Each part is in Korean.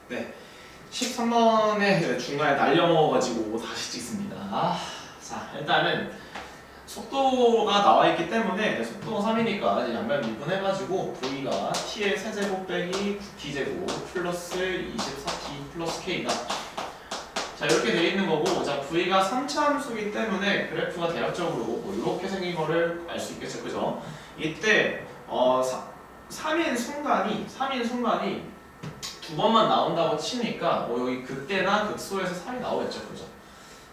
네, 13번에 중간에 날려먹어가지고 다시 찍습니다. 자, 일단은 속도가 나와 있기 때문에 속도가 3이니까 이제 양변 미분해가지고 V가 T의 세제곱 빼기 9T제곱 플러스 24T 플러스 K다. 자, 이렇게 돼 있는 거고, 자, V가 3차 함수이기 때문에 그래프가 대략적으로 뭐 이렇게 생긴 거를 알 수 있겠죠, 그죠? 이때 3인 순간이 두 번만 나온다고 치니까 여기 극대나 극소에서 3이 나오겠죠, 그죠?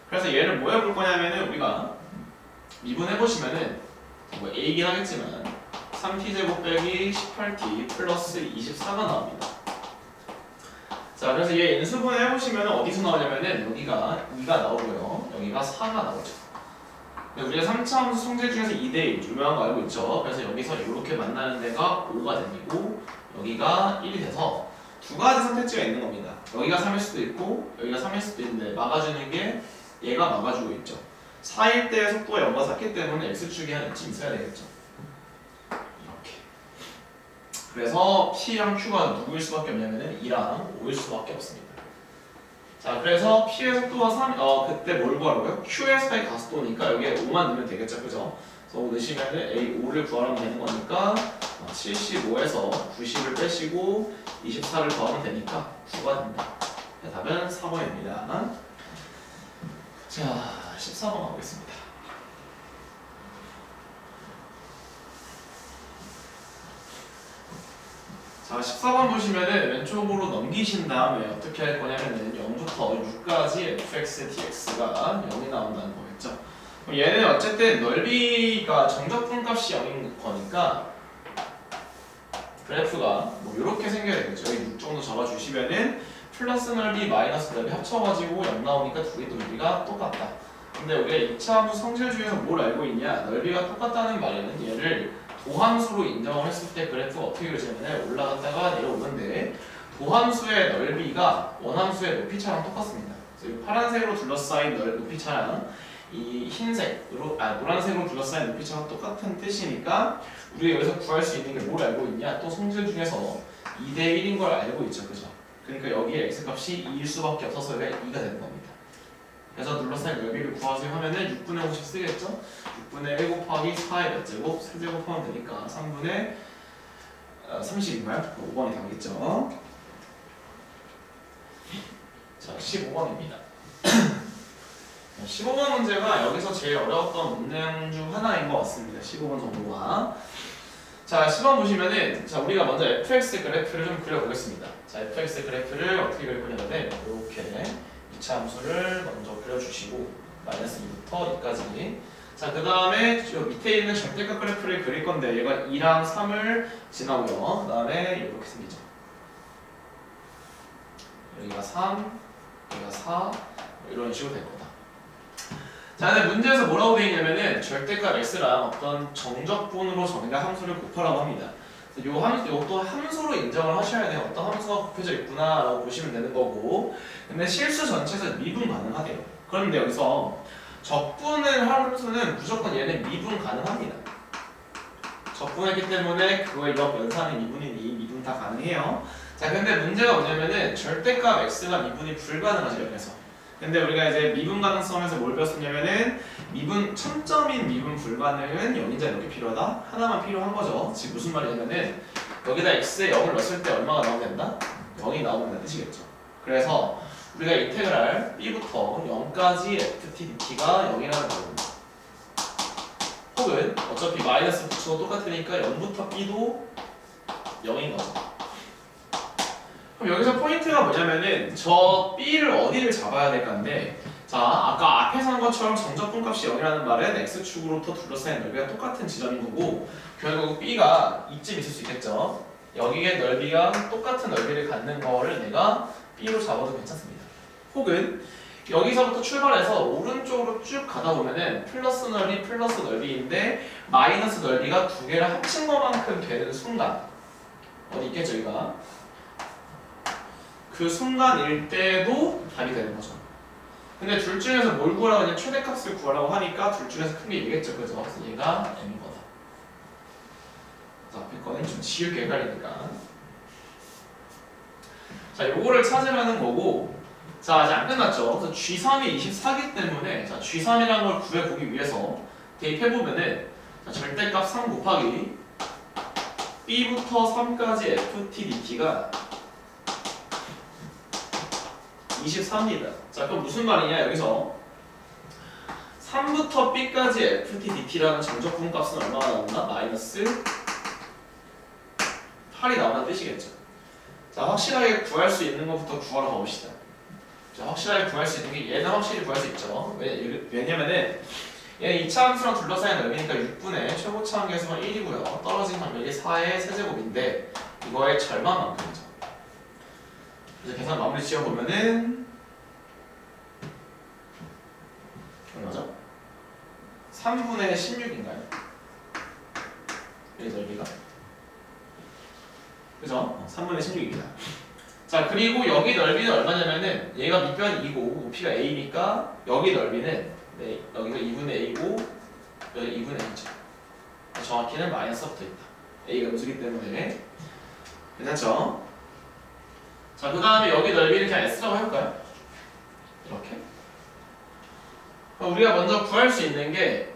그래서 얘를 뭐 해볼 거냐면은 우리가 미분해 보시면은 뭐 A이긴 하겠지만 3T제곱 빼기 18T 플러스 24가 나옵니다. 자, 그래서 얘 인수분 해보시면 어디서 나오냐면은 여기가 2가 나오고요, 여기가 4가 나오죠. 우리가 3차 함수 성질 중에서 2대1 유명한 거 알고 있죠. 그래서 여기서 이렇게 만나는 데가 5가 되고 여기가 1이 돼서 두 가지 선택지가 있는 겁니다. 여기가 3일 수도 있고 여기가 3일 수도 있는데 막아주는 게 얘가 막아주고 있죠. 4일 때 속도가 0과 같기 때문에 x축이 한 이쯤 있어야 되겠죠. 이렇게. 그래서 p랑 q가 누구일 수밖에 없냐면은 2랑 5일 수밖에 없습니다. 자, 그래서 p의 속도가 3, 그때 뭘 구하라고요? q의 사이 가속도니까 여기에 5만 넣으면 되겠죠, 그죠? 그래서 5 넣으시면은 a5를 구하면 되는 거니까 75에서 90을 빼시고 24를 더하면 되니까 9가 된다. 답은 4번입니다. 자, 14번 가보겠습니다. 자, 14번 보시면은 왼쪽으로 넘기신 다음에 어떻게 할 거냐면은 0부터 6까지 fx, dx가 0이 나온다는 거겠죠. 그럼 얘는 어쨌든 넓이가 정적분 값이 0인 거니까 그래프가 뭐 이렇게 생겨야 되겠죠. 여기 6 정도 잡아주시면은 플러스 넓이, 마이너스 넓이 합쳐가지고 0 나오니까 두 개 넓이가 똑같다. 근데 우리가 2차 함수 성질 중에서 뭘 알고 있냐? 넓이가 똑같다는 말에는 얘를 도함수로 인정을 했을 때 그래프가 어떻게 그려지냐면 올라갔다가 내려오는데 도함수의 넓이가 원함수의 높이차랑 똑같습니다. 그래서 이 파란색으로 둘러싸인 높이차랑 이 흰색으로 노란색으로 둘러싸인 높이차랑 똑같은 뜻이니까 우리가 여기서 구할 수 있는 게 뭘 알고 있냐? 또 성질 중에서 2대1인 걸 알고 있죠, 그죠? 그러니까 여기에 x값이 2일 수밖에 없어서 2가 되는 겁니다. 그래서 둘러싸인 넓이를 구하세요 하면은 6분의 5씩 쓰겠죠? 6분의 1 곱하기 4의 몇 제곱? 세제곱 하면 되니까 3분의 30인가요? 5번이 답이겠죠? 자, 15번입니다. 15번 문제가 여기서 제일 어려웠던 문장 중 하나인 것 같습니다. 15번 정도가. 자, 10번 보시면은 자, 우리가 먼저 fx 그래프를 좀 그려보겠습니다. 자, fx 그래프를 어떻게 그릴 거냐면 이렇게 2차 함수를 먼저 그려주시고 마이너스 2부터 2까지. 자, 그 다음에 밑에 있는 절대값 그래프를 그릴 건데 얘가 2랑 3을 지나고요. 그 다음에 이렇게 생기죠. 여기가 3, 여기가 4 이런 식으로 될 거다. 자, 근데 문제에서 뭐라고 되어 있냐면은 절대값 x랑 어떤 정적분으로 정의가 함수를 곱하라고 합니다. 요것도 함수로 인정을 하셔야 돼요. 어떤 함수가 곱해져 있구나 라고 보시면 되는 거고, 근데 실수 전체에서 미분 가능하대요. 그런데 여기서 적분을 할 함수는 무조건 얘는 미분 가능합니다. 적분했기 때문에 그거의 역 연산이 미분이니 미분 다 가능해요. 자, 근데 문제가 뭐냐면은 절대값 x가 미분이 불가능하죠, 여기서. 근데 우리가 이제 미분 가능성에서 뭘 배웠었냐면은 첨점인 미분 불가능은 0인자 이렇게 필요하다? 하나만 필요한 거죠. 지금 무슨 말이냐면은 여기다 x에 0을 넣었을 때 얼마가 나오면 된다? 0이 나오면 된다는 뜻이겠죠. 그래서 우리가 인테그랄 b부터 0까지 ft dt가 0이라는 거입니다. 혹은 어차피 마이너스 붙여도 똑같으니까 0부터 b도 0인 거죠. 그럼 여기서 포인트가 뭐냐면은 저 b를 어디를 잡아야 될 건데, 자, 아까 앞에서 한 것처럼 정적분 값이 0이라는 말은 x축으로부터 둘러싸인 넓이가 똑같은 지점인 거고 결국 b가 이쯤 있을 수 있겠죠. 여기에 넓이가 똑같은 넓이를 갖는 거를 내가 b로 잡아도 괜찮습니다. 혹은 여기서부터 출발해서 오른쪽으로 쭉 가다 보면은 플러스 넓이인데 마이너스 넓이가 두 개를 합친 것만큼 되는 순간 어디 있겠죠, 여기가? 그 순간일 때도 답이 되는 거죠. 근데 둘 중에서 뭘 구하라고 하냐? 최대값을 구하라고 하니까 둘 중에서 큰 게 얘겠죠, 그죠? 그래서 얘가 m인 거다. 그래서 앞에 거는 좀 지우개 헷갈리니까. 자, 요거를 찾으라는 거고, 자, 아직 안 끝났죠. 그래서 G3이 24기 때문에, 자, G3이라는 걸 구해보기 위해서 대입해보면은, 자, 절대값 3 곱하기 B부터 3까지 FT DT가 24입니다. 자, 그럼 무슨 말이냐, 여기서 3부터 B까지 FT DT라는 정적 분값은 얼마가 나온다? 마이너스 8이 나온다는 뜻이겠죠. 자, 확실하게 구할 수 있는 것부터 구하러 가봅시다. 자, 확실하게 구할 수 있는 게 얘는 확실히 구할 수 있죠. 왜냐면은 얘는 2차 함수랑 둘러싸인 넓이니까 6분의 최고차 한계수가 1이고요. 떨어진 간격이 4의 세제곱인데 이거의 절반만큼이죠. 그래서 계산 마무리 지어보면은 얼마죠? 3분의 16인가요? 이 넓이가? 그죠? 3분의 16입니다. 자, 그리고 여기 넓이는 얼마냐면은 얘가 밑변 2고 높이가 a니까 여기 넓이는 네, 여기가 2분의 a고 여기 2분의 a죠. 정확히는 마이너스가 붙어있다. a가 음수기 때문에 괜찮죠? 자, 그 다음에 여기 넓이를 그냥 s라고 해볼까요? 이렇게. 우리가 먼저 구할 수 있는 게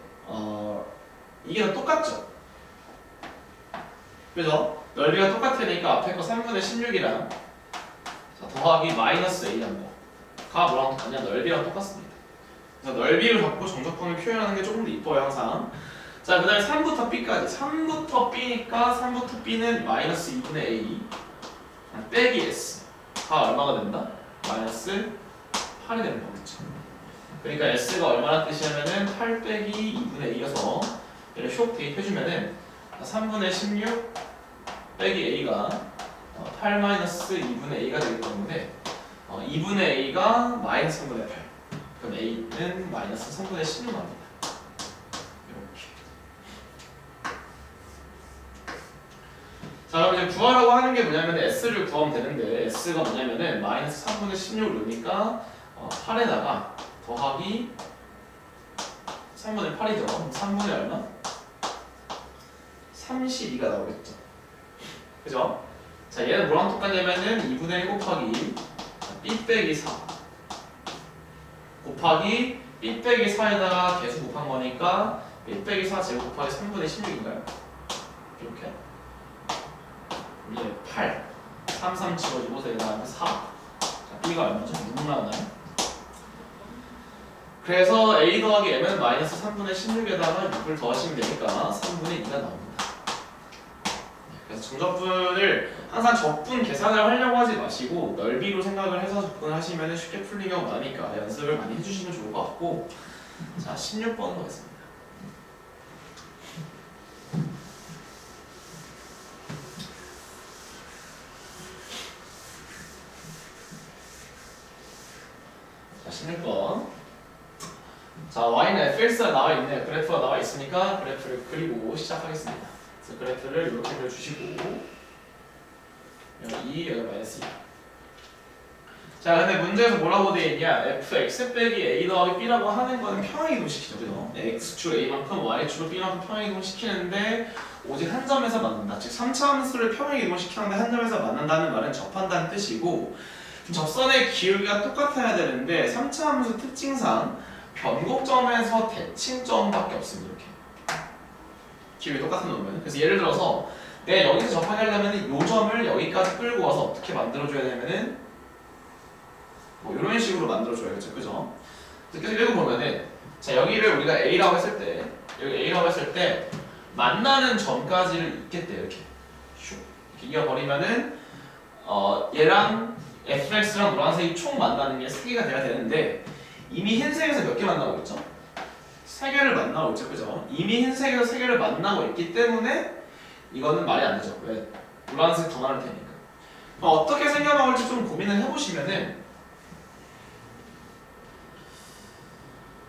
이게 다 똑같죠? 그죠? 넓이가 똑같으니까 앞에 거 3분의 16이랑 더하기 마이너스 a란 거가 뭐랑 똑같냐? 넓이랑 똑같습니다. 그래서 넓이를 갖고 정적분을 표현하는 게 조금 더 이뻐요, 항상. 자, 그 다음에 3부터 b까지. 3부터 b니까 3부터 b는 마이너스 2분의 a 빼기 s가 얼마가 된다? 마이너스 8이 되는 거겠죠. 그러니까 s가 얼마나 뜻이냐면은 8 빼기 2분의 a여서 얘를 쇽 대입해주면은 3분의 16 빼기 a가 8 마이너스 2분의 a가 되기 때문에 2분의 a가 마이너스 3분의 8 그럼 a는 마이너스 3분의 16 나옵니다. 이렇게. 자, 그럼 이제 구하라고 하는 게 뭐냐면 s를 구하면 되는데 s가 뭐냐면은 마이너스 3분의 16을 넣으니까 8에다가 더하기 3분의 8이죠. 그럼 3분의 얼마? 32가 나오겠죠. 그죠? 자, 얘는 뭐랑 똑같냐면은 2분의 1 곱하기 b 빼기 4 곱하기 b 빼기 4에다가 개수 곱한 거니까 b 빼기 4 제곱 곱하기 3분의 16인가요? 이렇게. 이게 8 3, 3 집어주고 여기다가 4. 자, b가 얼마죠? 6 나오나요? 그래서 a 더하기 m은 마이너스 3분의 16에다가 6을 더하시면 되니까 3분의 2가 나옵니다. 그래서 정적분을 항상 적분 계산을 하려고 하지 마시고 넓이로 생각을 해서 접근을 하시면 쉽게 풀리는 경우가 많으니까 연습을 많이 해주시면 좋을 것 같고, 자, 16번 가겠습니다. 자, 16번. 자, y는 fx가 나와 있네요. 그래프가 나와 있으니까 그래프를 그리고 시작하겠습니다. 그래서 그래프를 이렇게 그려주시고 여기 2, 여기 마이너스 2. 자, 근데 문제에서 뭐라고 되어 있냐? fx 빼기 a 더하기 b라고 하는 거는 평행이동시키죠, 그죠? x축 a만큼 y축을 b만큼 평행이동시키는데 오직 한 점에서 맞는다. 즉 3차 함수를 평행이동시키는데 한 점에서 맞는다는 말은 접한다는 뜻이고, 접선의 기울기가 똑같아야 되는데 3차 함수 특징상 변곡점에서 대칭점밖에 없습니다. 이렇게 기울기 똑같은 놈은. 그래서 예를 들어서 내가 여기서 접하게 하려면 이 점을 여기까지 끌고 와서 어떻게 만들어줘야 되냐면은 뭐 이런 식으로 만들어줘야겠죠, 그죠? 그래서 계속 읽어보면은, 자, 여기를 우리가 A라고 했을 때, 여기 A라고 했을 때 만나는 점까지를 있겠대요. 이렇게 슉 이렇게 이어버리면은 얘랑 fx랑 노란색이 총 만나는 게 3개가 돼야 되는데 이미 흰색에서 몇 개 만나고 있죠? 3개를 만나고 있죠, 그죠? 이미 흰색에서 3개를 만나고 있기 때문에 이거는 말이 안 되죠. 왜? 노란색 더 많을 테니까. 어떻게 생겨나올지 좀 고민을 해보시면은,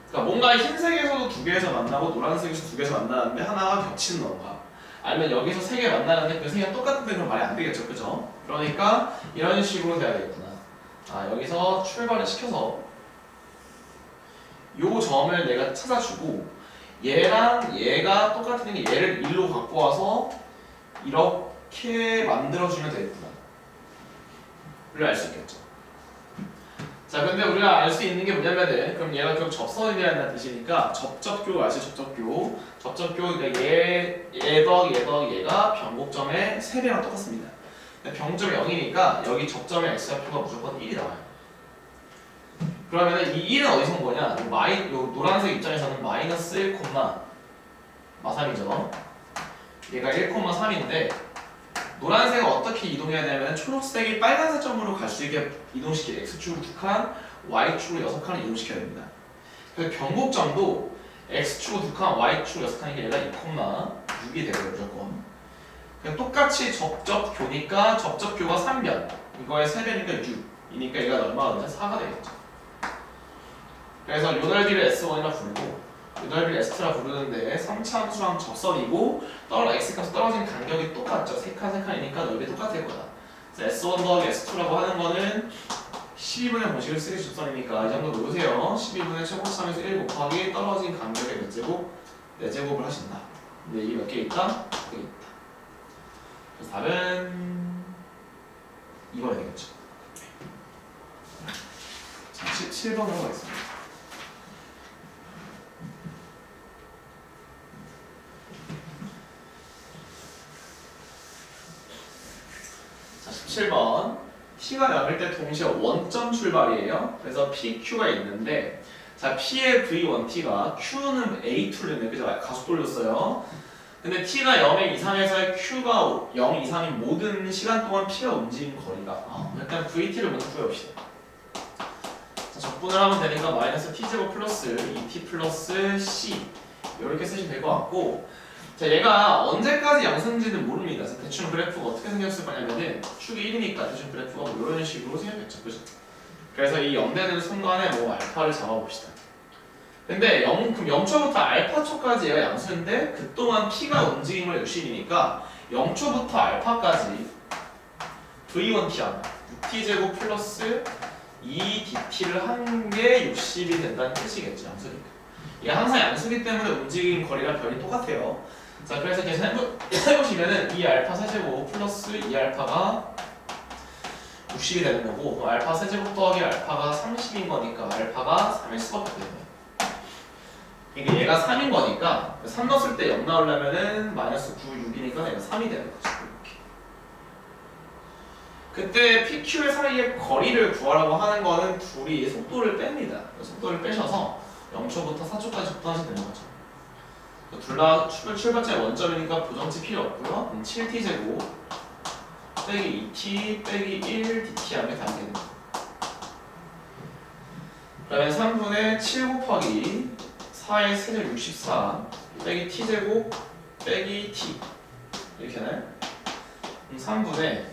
그러니까 뭔가 흰색에서도 2개에서 만나고 노란색에서 2개에서 만나는데 하나가 겹치는 건가, 아니면 여기서 3개 만나는데 그 3개가 똑같은데 그럼 말이 안 되겠죠, 그죠? 그러니까 이런 식으로 돼야 되겠구나. 아, 여기서 출발을 시켜서 요 점을 내가 찾아주고 얘랑 얘가 똑같은 게 얘를 1로 갖고 와서 이렇게 만들어주면 되겠구나 알 수 있겠죠. 자, 근데 우리가 알 수 있는 게 뭐냐면은 그럼 얘가 결국 접선이라는 뜻이니까 접접교 알수 접접교. 접접교 그러니까 얘 더하기 얘 더하기 얘가 변곡점의 3배랑 똑같습니다. 변곡점이 0이니까 여기 접점의 x좌표가 무조건 1이 나와요. 그러면은 이 1은 어디서 온 거냐? 요 노란색 입장에서는 마이너스 1, 3이죠. 얘가 1,3인데 노란색은 어떻게 이동해야 되냐면 초록색이 빨간색 점으로 갈 수 있게 이동시키게 x축으로 2칸, y축으로 6칸을 이동시켜야 됩니다. 그래서 변곡점도 x축으로 2칸, y축으로 6칸이니까 얘가 2,6이 되고요 무조건. 그냥 똑같이 접접교니까 접접교가 3변, 이거의 3변이니까 6이니까 얘가 얼마가 되죠? 4가 되겠죠. 그래서 요 넓이를 S1이라 부르고 요 넓이를 S2라 부르는데 3차 함수랑 접선이고 x값이 떨어진 간격이 똑같죠. 3칸이니까 넓이 똑같을 거다. 그래서 S1 더하기 S2라고 하는 거는 12분의 공식을 쓰기 접선이니까 이 정도 놓으세요. 12분의 최고참에서 1 곱하기 떨어진 간격의 몇 제곱? 4제곱을 하신다. 근데 이게 몇 개 있다? 2개 있다. 그래서 답은 2번이 되겠죠. 자, 7번으로 가겠습니다. 자, 17번. T가 0일 때 동시에 원점 출발이에요. 그래서 PQ가 있는데 자, P의 V1T가 Q는 A2를 그죠? 가속 돌렸어요. 근데 T가 0의 이상에서 Q가 0 이상인 모든 시간 동안 P가 움직인 거리가 일단 VT를 먼저 구해봅시다. 자, 적분을 하면 되니까 마이너스 T제곱 플러스 2T 플러스 C 이렇게 쓰시면 될 것 같고 자, 얘가 언제까지 양수인지는 모릅니다. 그래서 대충 그래프가 어떻게 생겼을 거냐면은 축이 1이니까 대충 그래프가 뭐 이런 식으로 생겼겠죠. 그죠? 그래서 이 0되는 순간에 뭐 알파를 잡아봅시다. 근데 그럼 0초부터 알파초까지 얘가 양수인데 그동안 P가 움직인 걸 60이니까 0초부터 알파까지 V1T야 6T제곱 플러스 2DT를 한 게 60이 된다는 뜻이겠죠. 양수니까. 이게 항상 양수기 때문에 움직인 거리랑 변이 똑같아요. 자, 그래서 계산해보시면은 2알파 세제곱 플러스 2알파가 60이 되는 거고 그럼 알파 세제곱 더하기 알파가 30인 거니까 알파가 3일 수밖에 없는 거예요. 그러니까 얘가 3인 거니까 3 넣었을 때 0 나오려면은 마이너스 9, 6이니까 얘가 3이 되는 거죠. 이렇게. 그때 PQ 사이의 거리를 구하라고 하는 거는 둘이 속도를 뺍니다. 속도를 빼셔서 0초부터 4초까지 접근하시면 되는 거죠. 둘 다 출발점이 원점이니까 보정치 필요 없고요. 7t제곱 빼기 2t 빼기 1dt 하면 다 되는 거예요. 그러면 3분의 7 곱하기 4의 세제곱 64 빼기 t제곱 빼기 t 이렇게 하나요? 그럼 3분의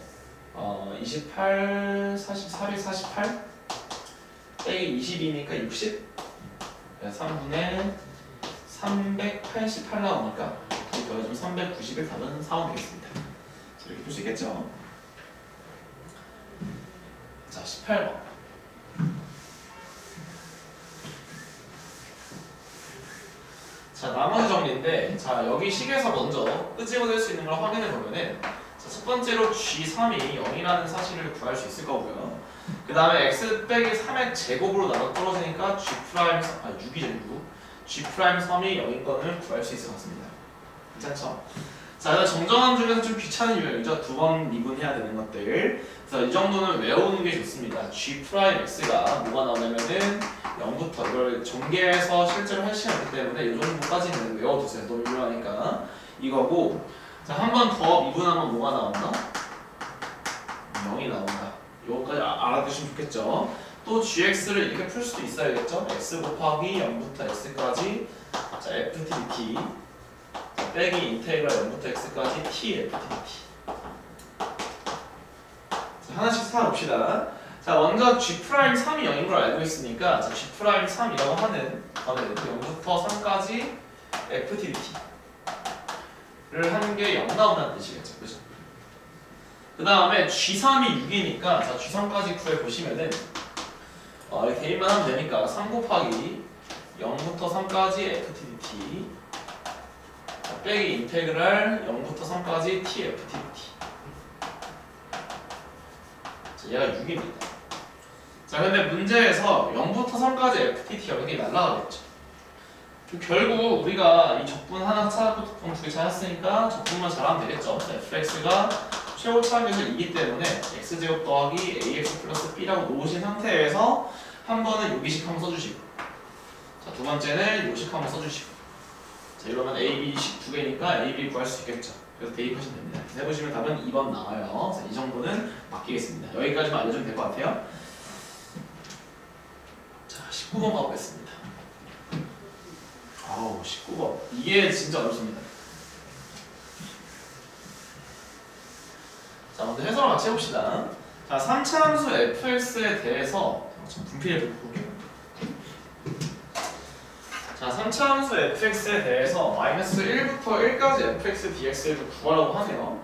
28, 44이 48 빼기 22니까 60 3분의 388 나오니까 둘이 더해주면 391 답은 4번 되겠습니다. 자, 이렇게 볼 수 있겠죠? 자, 18번. 자, 나머지 정리인데 자, 여기 식에서 먼저 끄집어낼 수 있는 걸 확인해 보면은 자, 첫 번째로 G3이 0이라는 사실을 구할 수 있을 거고요. 그 다음에 x 빼기 3의 제곱으로 나눠 떨어지니까 G 프라임 6이죠 6. G 프라임 3이 0인 거는 구할 수 있을 것 같습니다. 괜찮죠? 자, 정정함 중에서 좀 귀찮은 유형이죠. 2번 미분해야 되는 것들. 그래서 이 정도는 외우는 게 좋습니다. G 프라임 X가 뭐가 나오냐면은 0부터 이걸 전개해서 실제로 할 시간이 없기 때문에 이 정도까지는 외워두세요. 너무 유명하니까. 이거고 자, 한 번 더 미분하면 뭐가 나온다? 0이 나온다. 이거까지 알아두시면 좋겠죠. 또 gx를 이렇게 풀 수도 있어야겠죠. x 곱하기 0부터 x까지 자, ftdt 자, 빼기 인테그랄 0부터 x까지 t ftdt 자, 하나씩 사봅시다. 자, 먼저 g'3이 0인 걸 알고 있으니까 자, g'3이라고 하는 거는 0부터 3까지 ftdt를 하는 게 0 나온다는 뜻이겠죠. 그죠? 그 다음에 G3이 6이니까 자, G3까지 구해보시면은 이렇게 대입만 하면 되니까 3 곱하기 0부터 3까지 ftdt 자, 빼기 인테그랄 0부터 3까지 t ftdt 자, 자, 얘가 6입니다. 자, 근데 문제에서 0부터 3까지 FTT 여기 날라가겠죠. 결국 우리가 이 적분 하나 찾았고 적분 두 개 찾았으니까 적분만 잘하면 되겠죠. fx가 최고 차항에서 2기 때문에 x제곱 더하기 ax 플러스 b라고 놓으신 상태에서 한 번은 요기식 한번 써주시고, 자, 두 번째는 요식 한번 써주시고, 자, 이러면 a, b식 두 개니까 a, b 구할 수 있겠죠. 그래서 대입하시면 됩니다. 해보시면 답은 2번 나와요. 자, 이 정도는 맡기겠습니다. 여기까지만 알려주면 될 것 같아요. 자, 19번 가보겠습니다. 아우, 19번. 이게 진짜 어렵습니다. 자, 먼저 해설을 같이 해봅시다. 자, 3차 함수 fx에 대해서 분필에 볼게요. 자, 3차 함수 fx에 대해서 마이너스 1부터 1까지 fx dx를 구하라고 하네요.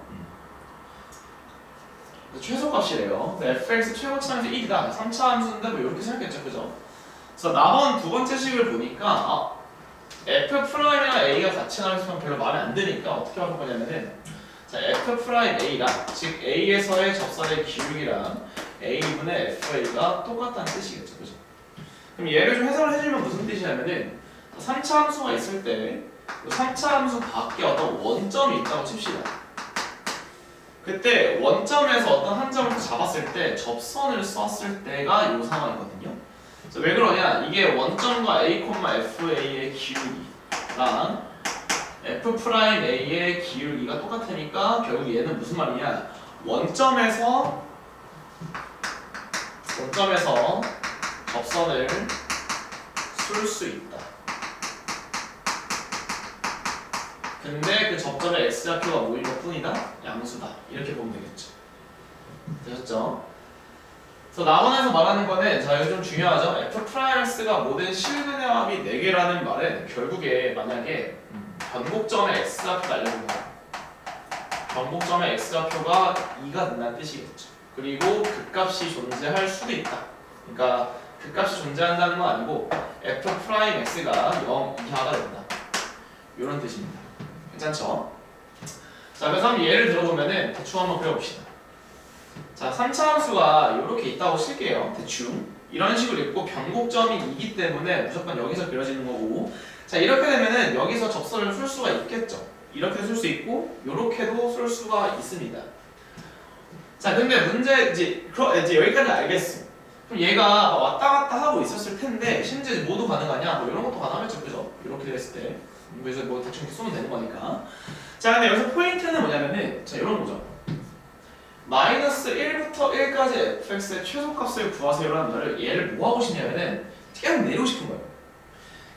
최소값이래요. fx 최고차항에서 1이다. 3차 함수인데 뭐 이렇게 생각했죠, 그죠? 그래서 나온 두 번째 식을 보니까 F'이랑 A가 같이 나오면 별로 마음에 안 드니까 어떻게 하는 거냐면은, 자, F'A랑 즉 A에서의 접선의 기울기랑 A분의 FA가 똑같다는 뜻이겠죠, 그죠? 그럼 얘를 좀 해설을 해주면 무슨 뜻이냐면은 3차 함수가 있을 때 3차 함수 밖에 어떤 원점이 있다고 칩시다. 그때 원점에서 어떤 한 점을 잡았을 때 접선을 썼을 때가 이 상황이거든요. 왜 그러냐? 이게 원점과 A, FA의 기울기랑 F'A의 기울기가 똑같으니까 결국 얘는 무슨 말이냐? 원점에서 접선을 쓸 수 있다. 근데 그 접점의 X좌표가 뭐인 것 뿐이다? 양수다. 이렇게 보면 되겠죠. 되셨죠? 그래서 낙원에서 말하는 거는, 자, 여기 좀 중요하죠. F'X가 모든 실근의 합이 4개라는 말은 결국에 만약에 변곡점의 X좌표가 알려준 거야. 변곡점의 X좌표가 2가 된다는 뜻이겠죠. 그리고 극값이 존재할 수도 있다. 그러니까 극값이 존재한다는 건 아니고 F'X가 0 이하가 된다. 이런 뜻입니다. 괜찮죠? 자, 그래서 한번 예를 들어보면은 대충 한번 그려봅시다. 자, 3차 함수가 이렇게 있다고 칠게요. 대충 이런 식으로 있고 변곡점이 2기 때문에 무조건 여기서 그려지는 거고, 자, 이렇게 되면은 여기서 접선을 쓸 수가 있겠죠. 이렇게 쓸 수 있고 이렇게도 쓸 수가 있습니다. 자, 근데 문제 이제 여기까지 알겠어. 그럼 얘가 왔다 갔다 하고 있었을 텐데 심지어 모두 가능하냐? 뭐 이런 것도 가능하겠죠, 그죠? 이렇게 됐을 때 그래서 뭐 대충 이렇게 쏘면 되는 거니까. 자, 근데 여기서 포인트는 뭐냐면은, 자, 이런 거죠. 마이너스 1부터 1까지 fx의 최소값을 구하세요라는 말을 얘를 뭐 하고 싶냐면은 계속 내리고 싶은 거예요.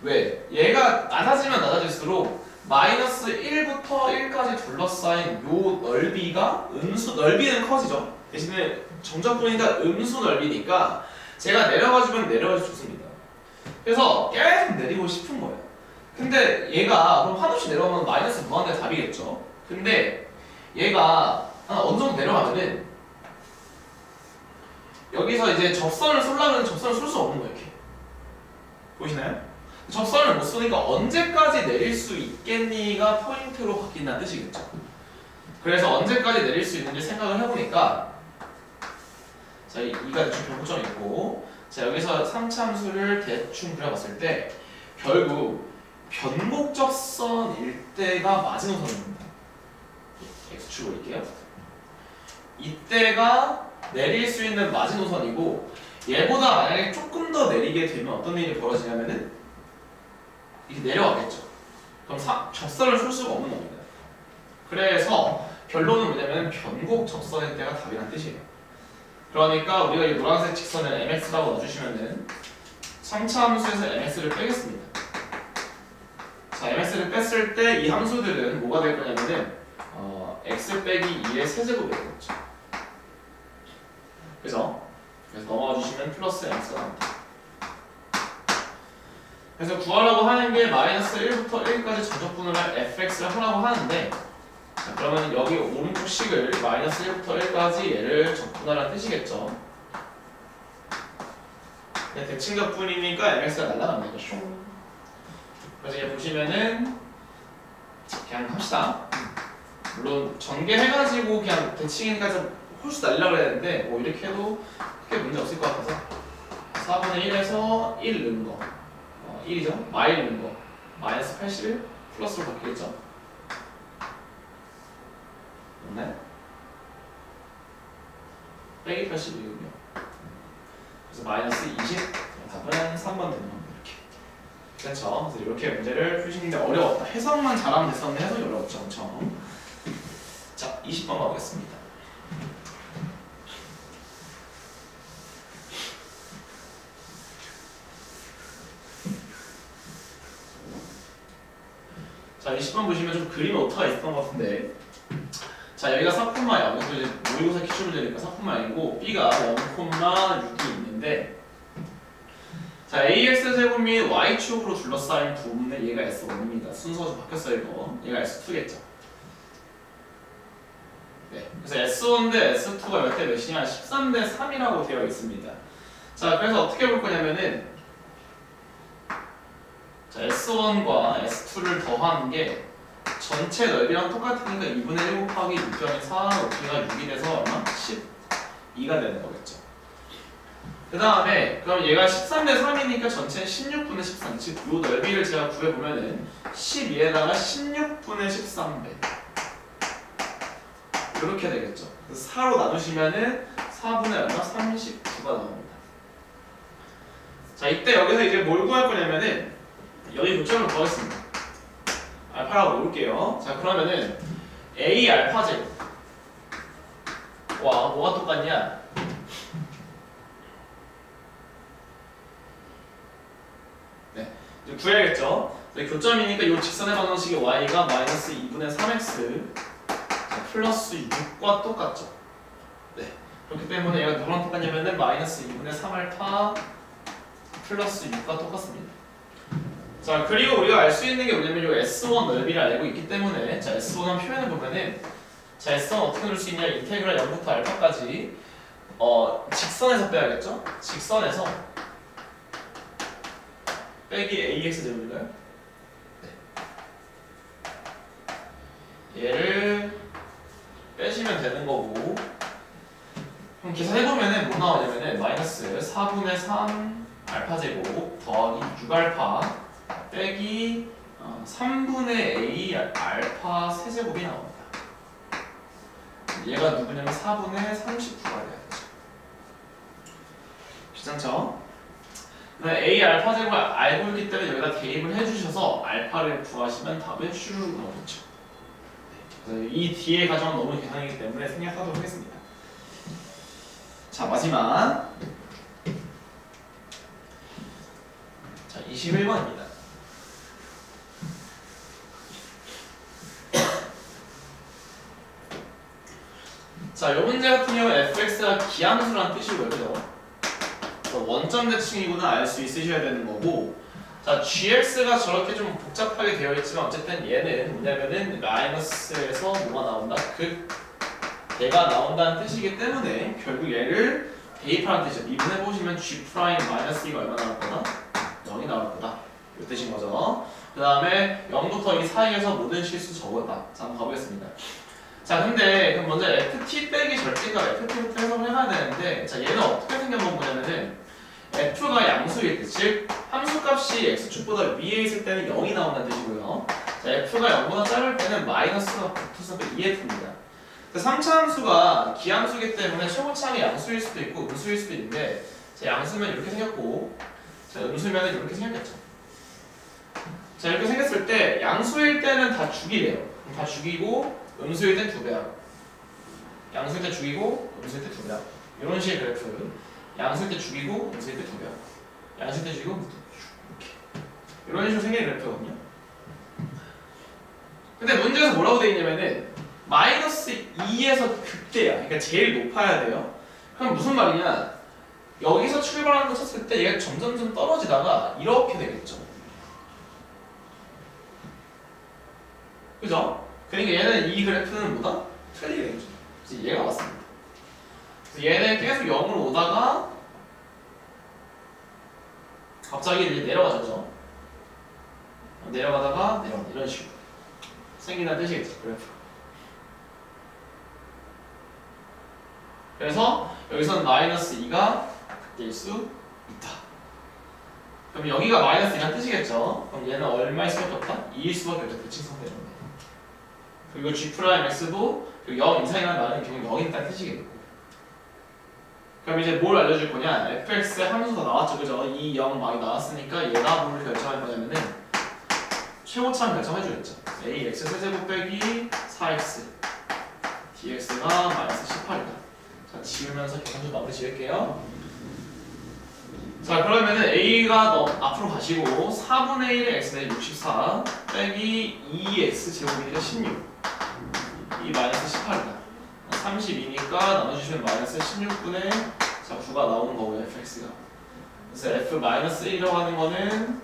왜? 얘가 낮아지면 낮아질수록 마이너스 1부터 1까지 둘러싸인 요 넓이가 넓이는 커지죠. 대신에 정적분이니까 음수 넓이니까 제가 내려가주면 내려가서 좋습니다. 그래서 계속 내리고 싶은 거예요. 근데 얘가 그럼 한없이 내려가면 마이너스 무한대 답이겠죠. 근데 얘가 어느 정도 내려가면은 여기서 이제 접선을 쏠려면 접선을 쏠 수 없는 거예요. 이렇게 보이시나요? 접선을 못 쏘니까 언제까지 내릴 수 있겠니가 포인트로 바뀐다는 뜻이겠죠. 그래서 언제까지 내릴 수 있는지 생각을 해보니까, 자, 이가 대충 변곡점이 있고, 자, 여기서 3차 함수를 대충 그려봤을 때 결국 변곡접선일 때가 마지노선입니다. X축으로 볼게요. 이때가 내릴 수 있는 마지노선이고, 얘보다 만약에 조금 더 내리게 되면 어떤 일이 벌어지냐면은 이렇게 내려가겠죠. 그럼 접선을 쓸 수가 없는 겁니다. 그래서 결론은 뭐냐면 변곡 접선일 때가 답이란 뜻이에요. 그러니까 우리가 이 노란색 직선을 mx라고 넣어주시면은 3차 함수에서 mx를 빼겠습니다. 자, mx를 뺐을 때 이 함수들은 뭐가 될 거냐면은 x 빼기 2의 세제곱이 되겠죠. 그래서 넘어가 주시면 플러스 mx가 나옵니다. 그래서 구하라고 하는 게 마이너스 1부터 1까지 전적분을 할 fx를 하라고 하는데, 자, 그러면 여기 오른쪽 식을 마이너스 1부터 1까지 얘를 적분하라는 뜻이겠죠. 네, 대칭적분이니까 mx가 날아갑니다. 그래서 이제 보시면은 그냥 합시다. 물론 전개해가지고 그냥 대칭이니까 홀수 날리려고 했는데 뭐 이렇게 해도 크게 문제 없을 것 같아서 4분의 1에서 1 넣은 거 1이죠? 마일 넣은 거 마이너스 81 플러스로 바뀌겠죠? 맞나요? 빼기 82군요. 그래서 마이너스 20 답은 3번 되는 겁니다. 이렇게. 그렇죠? 그래서 이렇게 문제를 푸시는데 어려웠다. 해석만 잘하면 됐었는데 해석이 어려웠죠. 엄청. 자, 20번 가보겠습니다. 자, 20번 보시면 좀 그림 오타가 있었던 것 같은데 자, 여기가 4,0 이것도 이제 모의고사 기출 문제니까 4,0이고 B가 0,6이 있는데 자, AX제곱 및 Y축으로 둘러싸인 부분은 얘가 S1입니다. 순서가 좀 바뀌었어요, 이거. 얘가 S2겠죠. 네. 그래서 S1 대 S2가 몇 대 몇이냐? 13 대 3이라고 되어 있습니다. 자, 그래서 어떻게 볼 거냐면은 자, S1과 S2를 더하는 게 전체 넓이랑 똑같으니까 2분의 1 곱하기 6.4 높이가 6이 돼서 얼마? 12가 되는 거겠죠. 그 다음에 그럼 얘가 13 대 3이니까 전체는 16분의 13. 즉, 이 넓이를 제가 구해보면은 12에다가 16분의 13배 이렇게 되겠죠. 그래서 4로 나누시면은 4분의 얼마? 39가 나옵니다. 자, 이때 여기서 이제 뭘 구할 거냐면은 여기 교점을 구하겠습니다. 알파라고 놓을게요. 자, 그러면은 A 알파 제곱 와 뭐가 똑같냐? 네, 이제 구해야겠죠. 교점이니까 이 직선의 방정식이 y가 마이너스 2분의 3x 플러스 6과 똑같죠. 네, 그렇기 때문에 얘가 누구랑 똑같냐면은 마이너스 2분의 3알파 플러스 6과 똑같습니다. 자, 그리고 우리가 알 수 있는 게 뭐냐면 이 S1 넓이를 알고 있기 때문에 자, S1한 표현을 보면은 자, S1 어떻게 넣을 수 있냐? 인테그랄 0부터 알파까지 직선에서 빼야겠죠? 직선에서 빼기 AX 제곱인가요? 네. 얘를 빼시면 되는 거고 그럼 계산해보면은 뭐 나오냐면은 마이너스 4분의 3 알파 제곱 더하기 6알파 빼기 3분의 A 알파 세제곱이 나옵니다. 얘가 누구냐면 4분의 39가 돼야죠. 괜찮죠? A 알파 제곱을 알고 있기 때문에 여기다 대입을 해주셔서 알파를 구하시면 답은 슈르륵 나오겠죠. 그래서 이 뒤에 과정은 너무 계산이기 때문에 생략하도록 하겠습니다. 자, 마지막 자, 21번입니다. 자, 이 문제 같은 경우는 fx가 기함수라는 뜻이고요, 그죠? 원점 대칭이구나 알 수 있으셔야 되는 거고, 자, gx가 저렇게 좀 복잡하게 되어 있지만 어쨌든 얘는 뭐냐면은 마이너스에서 뭐가 나온다? 대가 나온다는 뜻이기 때문에 결국 얘를 대입하는 뜻이죠. 미분해 보시면 g 프라임 마이너스 2가 얼마 나올 거다? 0이 나올 거다. 이 뜻인 거죠. 그 다음에 0부터 이 사이에서 모든 실수 적었다. 자, 한번 가보겠습니다. 자, 근데 그럼 먼저 ft 빼기 절대값 ft부터 해석을 해봐야 되는데, 자, 얘는 어떻게 생겨본 거냐면은 f가 양수일 때, 즉 함수값이 x축보다 위에 있을 때는 0이 나온다는 뜻이고요. 자, f가 0보다 작을 때는 마이너스가 붙어서 2f입니다. 3차 함수가 기함수이기 때문에 최고차항이 양수일 수도 있고 음수일 수도 있는데, 자, 양수면 이렇게 생겼고, 자, 음수면 이렇게 생겼겠죠. 자, 이렇게 생겼을 때 양수일 때는 다 죽이래요. 다 죽이고 음수일 때 2배야. 양수일 때 죽이고 음수일 때 2배야. 이런 식의 그래프. 양수일 때 죽이고 음수일 때 2배야. 양수일 때 죽이고 이렇게. 이런 식으로 생기는 그래프거든요. 근데 문제에서 뭐라고 되어 있냐면은 마이너스 2에서 극대야. 그러니까 제일 높아야 돼요. 그럼 무슨 말이냐? 여기서 출발하는 거 쳤을 때 얘가 점점 떨어지다가 이렇게 되겠죠. 그죠? 그러니까 얘는 이 그래프는 뭐다? 틀리게 되죠. 그래서 얘가 왔습니다. 그래서 얘는 계속 0으로 오다가 갑자기 이제 내려가죠. 내려가다가 내려간다. 이런 식으로 생긴다는 뜻이겠죠. 그래프. 그래서 여기서는 마이너스 2가 될 수 있다. 그럼 여기가 마이너스 2란 뜻이겠죠? 그럼 얘는 얼마일 수밖에 없다? 2일 수밖에 없죠. 대칭성 때문에. 그리고 G'X도 0 이상이라는 말은 결국 0이다는 뜻이겠고. 그럼 이제 뭘 알려줄 거냐? fx 함수가 나왔죠, 그죠? 2, 0 많이 나왔으니까 얘가 뭘 결정할 거냐면은 최고차를 결정해주겠죠. a x 세제곱 빼기 4x dx가 마이너스 18이다. 자, 지우면서 계산도 마무리 지을게요. 자, 그러면은 a가 앞으로 가시고 4분의 1의 x는 64 빼기 2x 제곱이니까 16. 이 마이너스 18이다. 32니까 나눠주시면 마이너스 16분의 자 9가 나오는 거고요, fx가. 그래서 f 마이너스 1이라고 하는 거는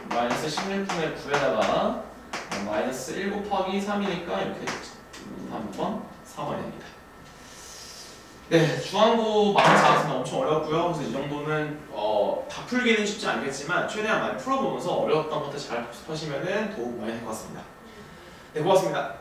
마이너스 16분의 9에다가 마이너스 1 곱하기 3이니까 이렇게 되죠. 다음 번 4번입니다. 네, 중앙고 많이 잡았으면 엄청 어려웠고요. 그래서 이 정도는 다 풀기는 쉽지 않겠지만 최대한 많이 풀어보면서 어려웠던 것들 잘 복습하시면 도움 많이 될 것 같습니다. 네, 고맙습니다.